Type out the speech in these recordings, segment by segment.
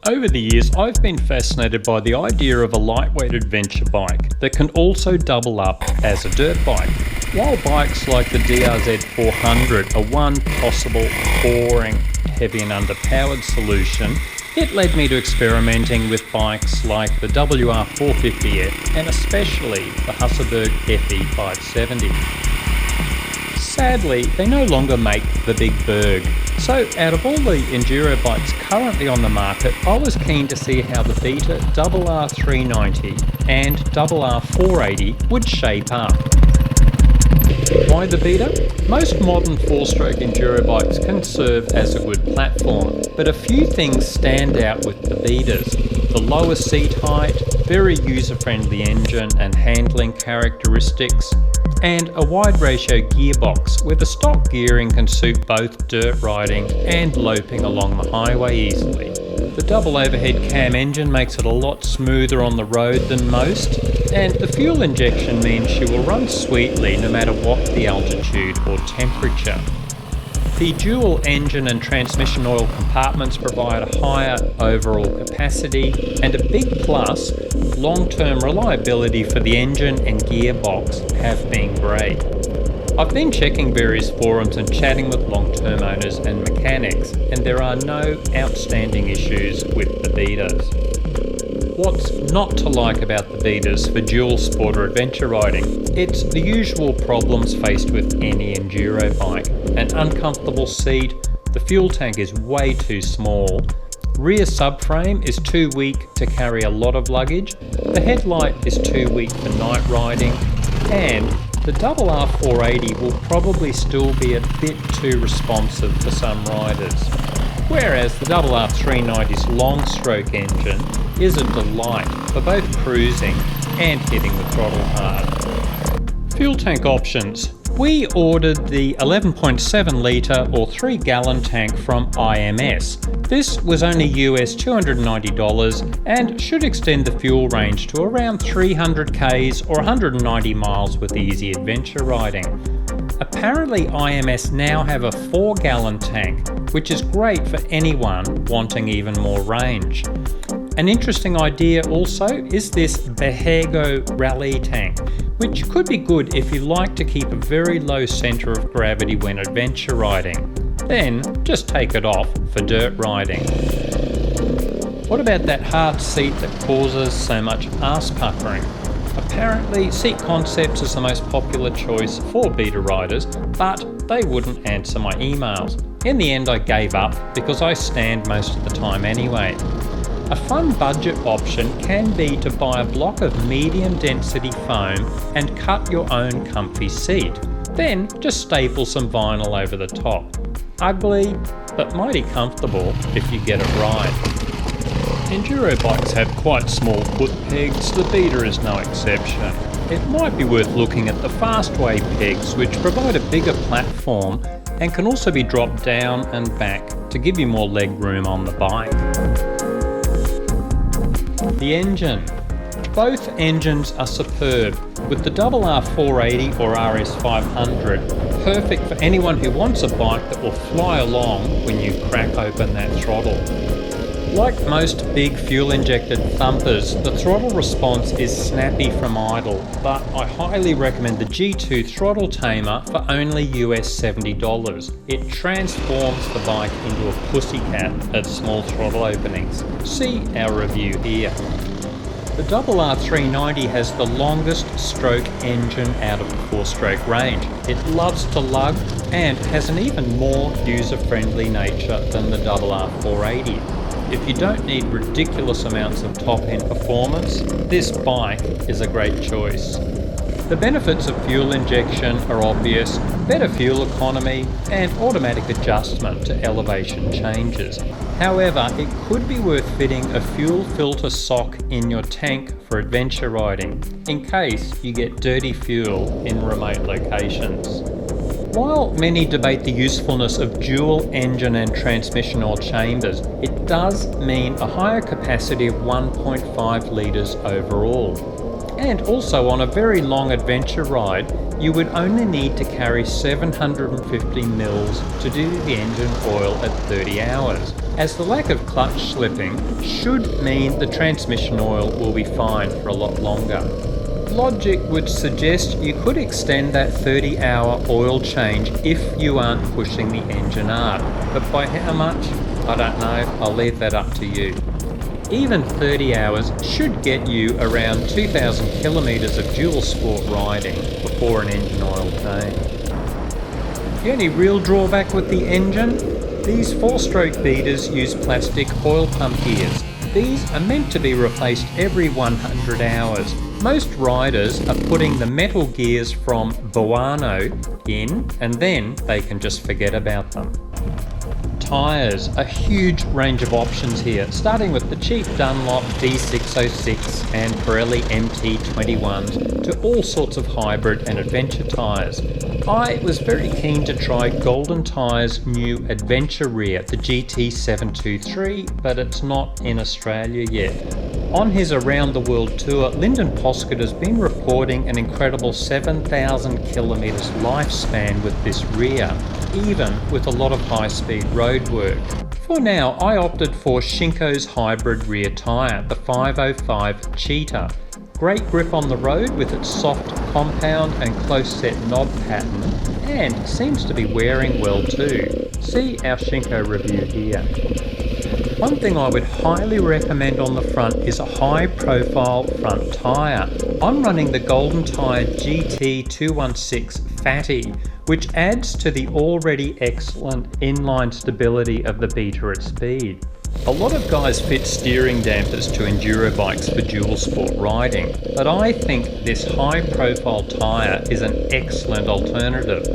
Over the years, I've been fascinated by the idea of a lightweight adventure bike that can also double up as a dirt bike. While bikes like the RR430 are one possible boring, heavy and underpowered solution, it led me to experimenting with bikes like the RR450F and especially the Hasselberg FE570. Sadly, they no longer make the big Berg. So out of all the enduro bikes currently on the market, I was keen to see how the Beta RR390 and RR480 would shape up. Why the Beta? Most modern 4-stroke enduro bikes can serve as a good platform, but a few things stand out with the Betas. The lower seat height, very user-friendly engine and handling characteristics, and a wide ratio gearbox where the stock gearing can suit both dirt riding and loping along the highway easily. The double overhead cam engine makes it a lot smoother on the road than most, and the fuel injection means she will run sweetly no matter what the altitude or temperature. The dual engine and transmission oil compartments provide a higher overall capacity, and a big plus, long-term reliability for the engine and gearbox have been great. I've been checking various forums and chatting with long-term owners and mechanics, and there are no outstanding issues with the Betas. What's not to like about the Betas for dual sport or adventure riding? It's the usual problems faced with any enduro bike. An uncomfortable seat, the fuel tank is way too small, rear subframe is too weak to carry a lot of luggage, the headlight is too weak for night riding, and the RR480 will probably still be a bit too responsive for some riders. Whereas the RR390's long-stroke engine is a delight for both cruising and hitting the throttle hard. Fuel tank options. We ordered the 11.7 litre or 3 gallon tank from IMS. This was only US $290 and should extend the fuel range to around 300 k's or 190 miles with easy adventure riding. Apparently IMS now have a 4 gallon tank, which is great for anyone wanting even more range. An interesting idea also is this Behego Rally tank, which could be good if you like to keep a very low centre of gravity when adventure riding. Then just take it off for dirt riding. What about that hard seat that causes so much arse puckering? Apparently Seat Concepts is the most popular choice for Beta riders, but they wouldn't answer my emails. In the end I gave up because I stand most of the time anyway. A fun budget option can be to buy a block of medium density foam and cut your own comfy seat. Then just staple some vinyl over the top. Ugly, but mighty comfortable if you get it right. Enduro bikes have quite small foot pegs, the Beta is no exception. It might be worth looking at the Fastway pegs, which provide a bigger platform and can also be dropped down and back to give you more leg room on the bike. The engine. Both engines are superb, with the RR480 or RS500 perfect for anyone who wants a bike that will fly along when you crack open that throttle. Like most big fuel-injected thumpers, the throttle response is snappy from idle, but I highly recommend the G2 throttle tamer for only US $70. It transforms the bike into a pussycat at small throttle openings. See our review here. The RR390 has the longest stroke engine out of the 4-stroke range. It loves to lug and has an even more user-friendly nature than the RR480. If you don't need ridiculous amounts of top-end performance, this bike is a great choice. The benefits of fuel injection are obvious: better fuel economy and automatic adjustment to elevation changes. However, it could be worth fitting a fuel filter sock in your tank for adventure riding, in case you get dirty fuel in remote locations. While many debate the usefulness of dual engine and transmission oil chambers, it does mean a higher capacity of 1.5 litres overall. And also on a very long adventure ride, you would only need to carry 750 mils to do the engine oil at 30 hours, as the lack of clutch slipping should mean the transmission oil will be fine for a lot longer. Logic would suggest you could extend that 30-hour oil change if you aren't pushing the engine hard, but by how much? I don't know, I'll leave that up to you. Even 30 hours should get you around 2,000 kilometres of dual sport riding before an engine oil change. The only real drawback with the engine? These 4-stroke beaters use plastic oil pump gears. These are meant to be replaced every 100 hours. Most riders are putting the metal gears from Buono in, and then they can just forget about them. Tyres, a huge range of options here, starting with the cheap Dunlop D606 and Pirelli MT21s to all sorts of hybrid and adventure tyres. I was very keen to try Golden Tyre's new adventure rear, the GT723, but it's not in Australia yet. On his around the world tour, Lyndon Poskett has been reporting an incredible 7,000 kilometres lifespan with this rear, even with a lot of high-speed road work. For now, I opted for Shinko's hybrid rear tyre, the 505 Cheetah. Great grip on the road with its soft compound and close set knob pattern, and seems to be wearing well too. See our Shinko review here. One thing I would highly recommend on the front is a high profile front tyre. I'm running the Golden Tyre GT216 Fatty, which adds to the already excellent inline stability of the Beta at speed. A lot of guys fit steering dampers to enduro bikes for dual sport riding, but I think this high profile tyre is an excellent alternative.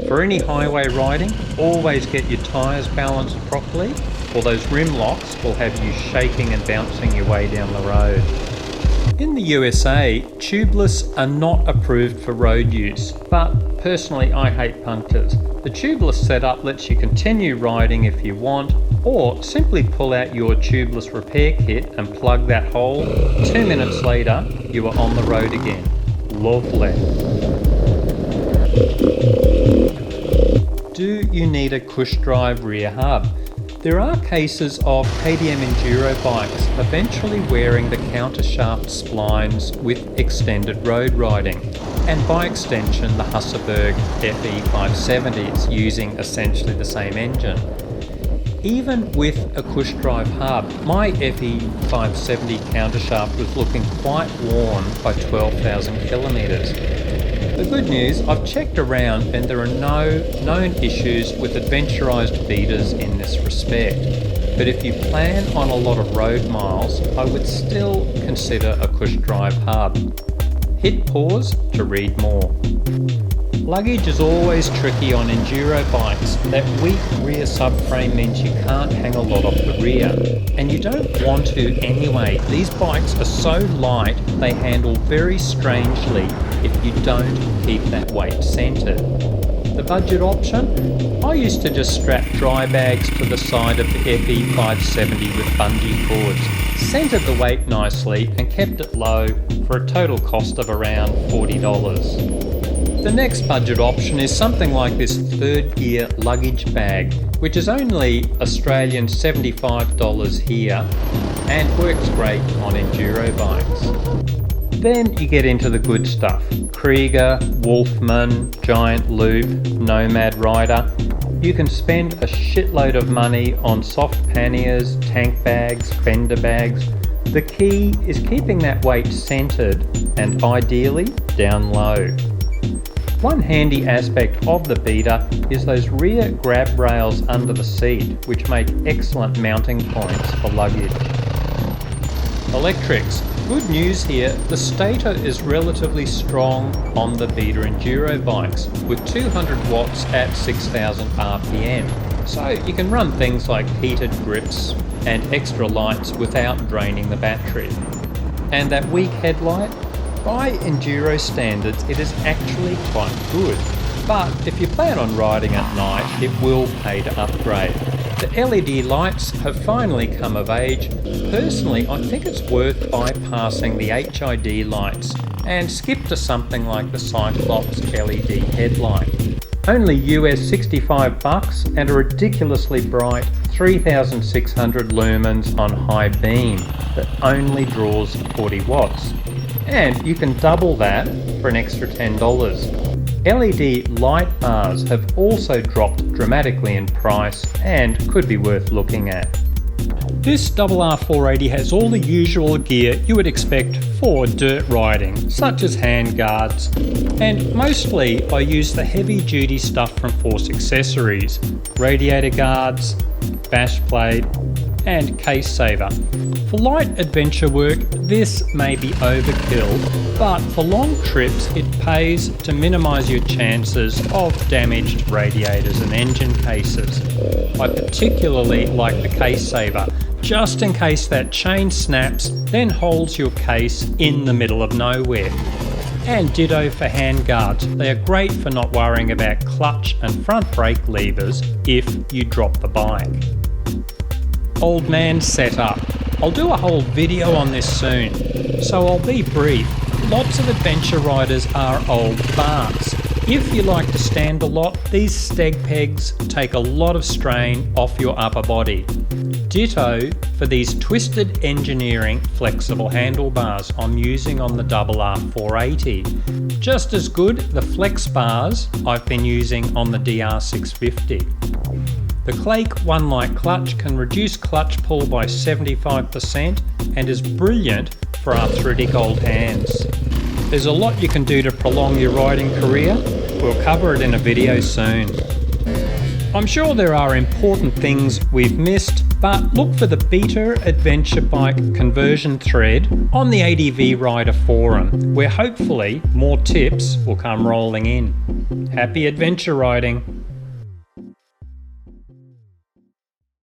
For any highway riding, always get your tyres balanced properly, or those rim locks will have you shaking and bouncing your way down the road. In the USA, tubeless are not approved for road use, but personally I hate punctures. The tubeless setup lets you continue riding if you want, or simply pull out your tubeless repair kit and plug that hole. 2 minutes later, you are on the road again. Lovely. Do you need a push drive rear hub? There are cases of KTM enduro bikes eventually wearing the countershaft splines with extended road riding, and by extension the Husqvarna FE570s using essentially the same engine. Even with a push drive hub, my FE570 countershaft was looking quite worn by 12,000 kilometres. The good news, I've checked around and there are no known issues with adventurised beaters in this respect. But if you plan on a lot of road miles, I would still consider a push drive hub. Hit pause to read more. Luggage is always tricky on enduro bikes. That weak rear subframe means you can't hang a lot off the rear. And you don't want to anyway. These bikes are so light, they handle very strangely if you don't keep that weight centred. The budget option? I used to just strap dry bags to the side of the FE570 with bungee cords, centred the weight nicely and kept it low for a total cost of around $40. The next budget option is something like this third gear luggage bag, which is only Australian $75 here and works great on enduro bikes. Then you get into the good stuff. Krieger, Wolfman, Giant Loop, Nomad Rider. You can spend a shitload of money on soft panniers, tank bags, fender bags. The key is keeping that weight centred and ideally down low. One handy aspect of the Beta is those rear grab rails under the seat, which make excellent mounting points for luggage. Electrics. Good news here, the stator is relatively strong on the Beta enduro bikes with 200 watts at 6,000 RPM. So you can run things like heated grips and extra lights without draining the battery. And that weak headlight? By enduro standards, it is actually quite good, but if you plan on riding at night, it will pay to upgrade. The LED lights have finally come of age. Personally, I think it's worth bypassing the HID lights and skip to something like the Cyclops LED headlight. Only US $65 and a ridiculously bright 3600 lumens on high beam that only draws 40 watts. And you can double that for an extra $10. LED light bars have also dropped dramatically in price and could be worth looking at. This RR480 has all the usual gear you would expect for dirt riding, such as hand guards, and mostly I use the heavy duty stuff from Force Accessories, radiator guards, bash plate and case saver. For light adventure work this may be overkill, but for long trips it pays to minimise your chances of damaged radiators and engine cases. I particularly like the case saver, just in case that chain snaps, then holds your case in the middle of nowhere. And ditto for hand guards, they are great for not worrying about clutch and front brake levers if you drop the bike. Old man setup. I'll do a whole video on this soon, so I'll be brief. Lots of adventure riders are old farts. If you like to stand a lot, these steg pegs take a lot of strain off your upper body. Ditto for these twisted engineering flexible handlebars I'm using on the RR480. Just as good the flex bars I've been using on the DR650. The Clake One Light clutch can reduce clutch pull by 75% and is brilliant for arthritic old hands. There's a lot you can do to prolong your riding career. We'll cover it in a video soon. I'm sure there are important things we've missed, but look for the Beta Adventure Bike conversion thread on the ADV Rider forum, where hopefully more tips will come rolling in. Happy adventure riding!